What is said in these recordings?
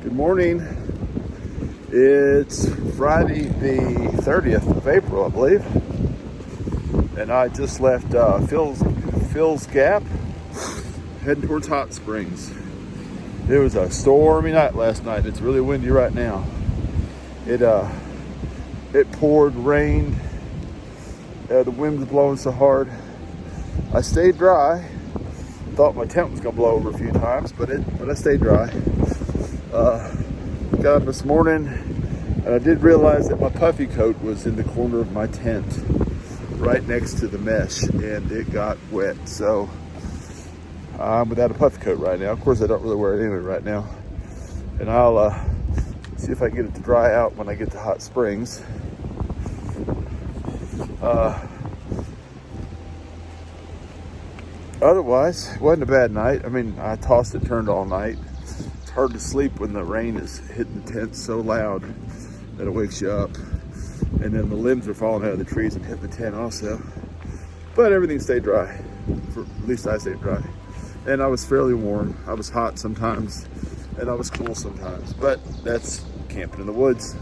Good morning. It's Friday the 30th of April, I believe. And I just left Phil's Gap, heading towards Hot Springs. It was a stormy night last night. It's really windy right now. It poured, rained. The wind was blowing so hard. I stayed dry. Thought my tent was gonna blow over a few times, but I stayed dry. Got up this morning and I did realize that my puffy coat was in the corner of my tent right next to the mesh, and it got wet. So I'm without a puffy coat right now. Of course, I don't really wear it anyway right now. And I'll see if I can get it to dry out when I get to Hot Springs. Otherwise, it wasn't a bad night. I mean, I tossed and turned all night. It's hard to sleep when the rain is hitting the tent so loud that it wakes you up. And then the limbs are falling out of the trees and hitting the tent also. But everything stayed dry. At least I stayed dry. And I was fairly warm. I was hot sometimes, and I was cool sometimes. But that's camping in the woods.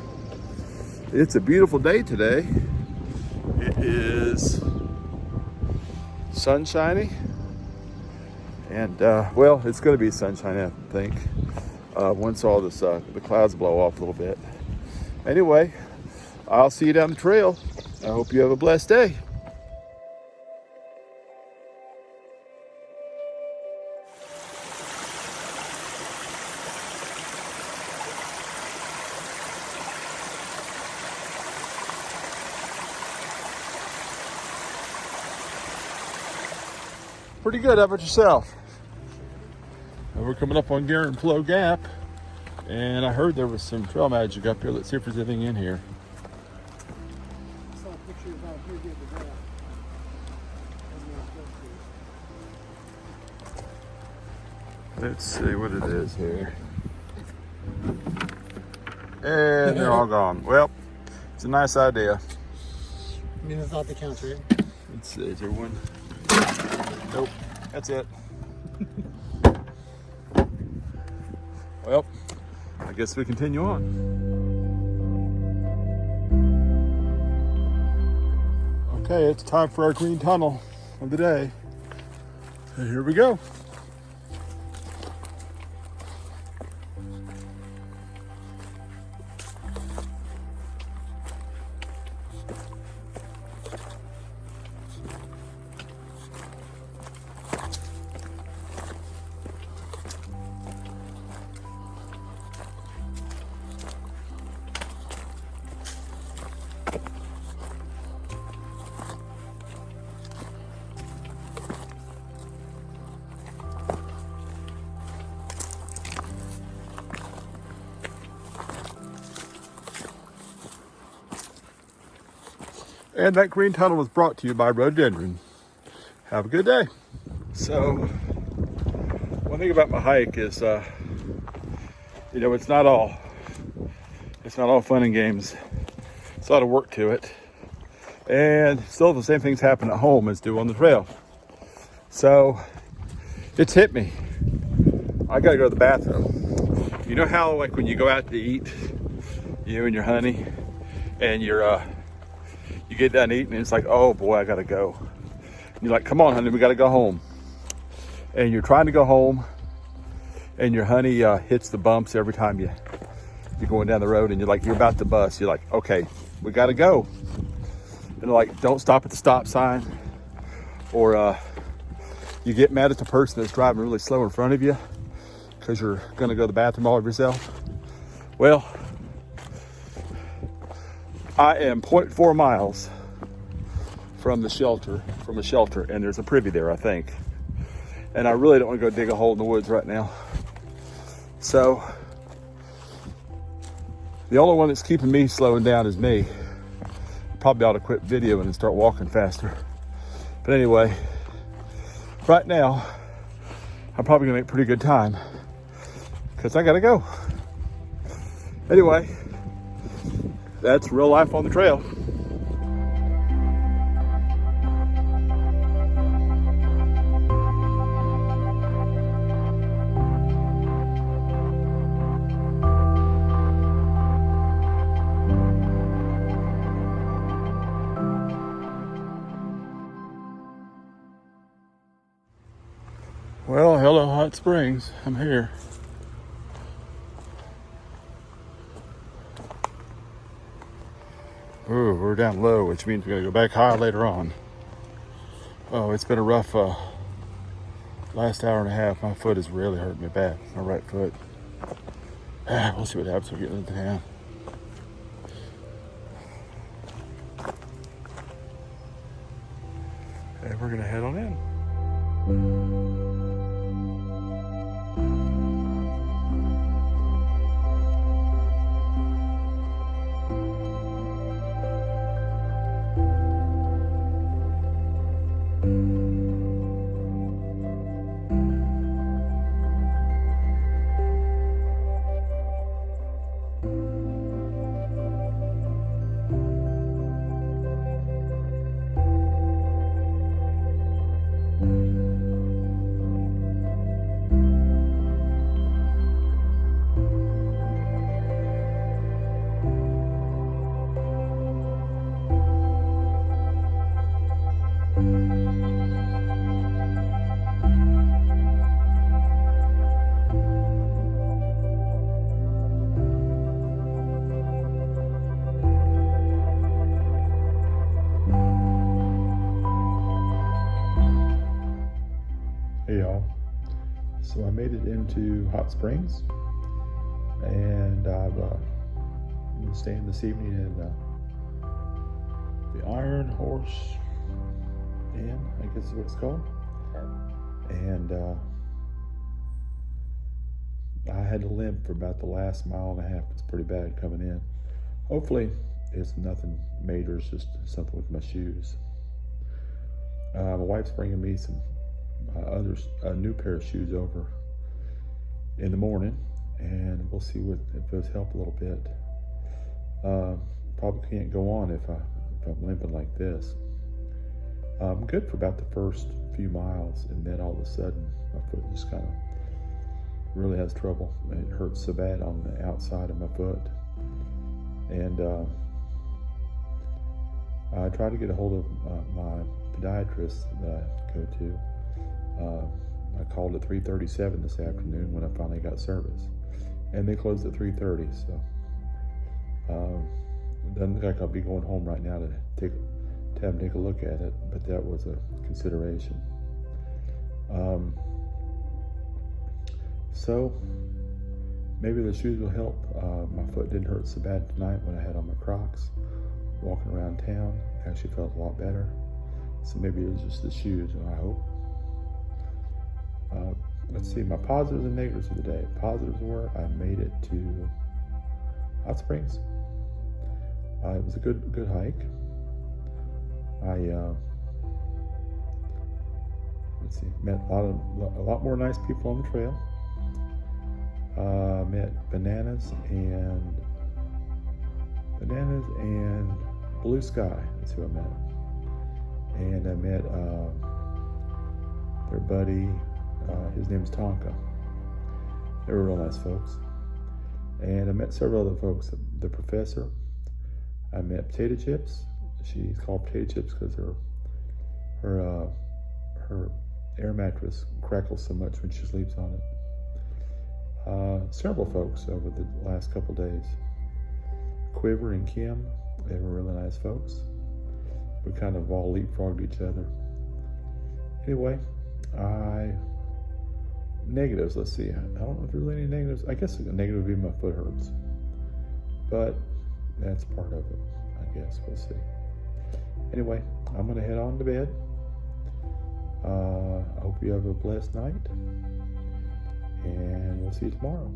It's a beautiful day today. It is sunshiny. And, well, it's going to be sunshine, I think, once all this, the clouds blow off a little bit. Anyway, I'll see you down the trail. I hope you have a blessed day. Pretty good. How about yourself? We're coming up on Guaranflow Gap, and I heard there was some trail magic up here. Let's see if there's anything in here. I saw pictures out here the other day. Let's see what it is here. And they're all gone. Well, it's a nice idea. I mean, that's not the count, right? Let's see. Is there one? Nope. That's it. Well, I guess we continue on. Okay, it's time for our green tunnel of the day. And here we go. And that green tunnel was brought to you by Rhododendron. Have a good day. So, one thing about my hike is, you know, it's not all fun and games. It's a lot of work to it. And still the same things happen at home as do on the trail. So, it's hit me. I gotta go to the bathroom. You know how, like, when you go out to eat, you and your honey, and you get done eating and it's like, oh boy, I gotta go. And you're like, come on, honey, we gotta go home. And you're trying to go home, and your honey hits the bumps every time you're going down the road, and you're about to bust. You're like, okay, we gotta go. And like, don't stop at the stop sign. Or you get mad at the person that's driving really slow in front of you because you're gonna go to the bathroom all of yourself. Well, I am 0.4 miles from a shelter, and there's a privy there, I think. And I really don't want to go dig a hole in the woods right now. So, the only one that's keeping me slowing down is me. Probably ought to quit videoing and start walking faster. But anyway, right now, I'm probably gonna make pretty good time because I gotta go. Anyway, that's real life on the trail. hello, Hot Springs. I'm here. Ooh, we're down low, which means we're going to go back high later on. Oh, it's been a rough last hour and a half. My foot is really hurting me bad, my right foot. We'll see what happens when we get into town. And we're going to head on in. Hey y'all, so I made it into Hot Springs, and I've been staying this evening in the Iron Horse Inn, I guess is what it's called. And I had to limp for about the last mile and a half. It's pretty bad coming in. Hopefully it's nothing major, it's just something with my shoes. My wife's bringing me some a new pair of shoes over in the morning, and we'll see if those help a little bit. Probably can't go on if I'm limping like this. I'm good for about the first few miles, and then all of a sudden my foot just kind of really has trouble. It hurts so bad on the outside of my foot, and I tried to get a hold of my podiatrist that I go to. I called at 3:37 this afternoon when I finally got service, and they closed at 3:30. So it doesn't look like I'll be going home right now to have them take a look at it, but that was a consideration. So maybe the shoes will help. My foot didn't hurt so bad tonight when I had on my Crocs. Walking around town, actually felt a lot better. So maybe it was just the shoes, I hope. Let's see, my positives and negatives of the day. Positives were I made it to Hot Springs. It was a good hike. I met a lot more nice people on the trail. Met bananas and Blue Sky. That's who I met. And I met their buddy. His name's Tonka. They were real nice folks. And I met several other folks. The professor. I met Potato Chips. She's called Potato Chips because her air mattress crackles so much when she sleeps on it. Several folks over the last couple days. Quiver and Kim. They were really nice folks. We kind of all leapfrogged each other. Anyway, negatives, let's see. I don't know if there's really any negatives. I guess a negative would be my foot hurts. But that's part of it, I guess. We'll see. Anyway, I'm going to head on to bed. I hope you have a blessed night. And we'll see you tomorrow.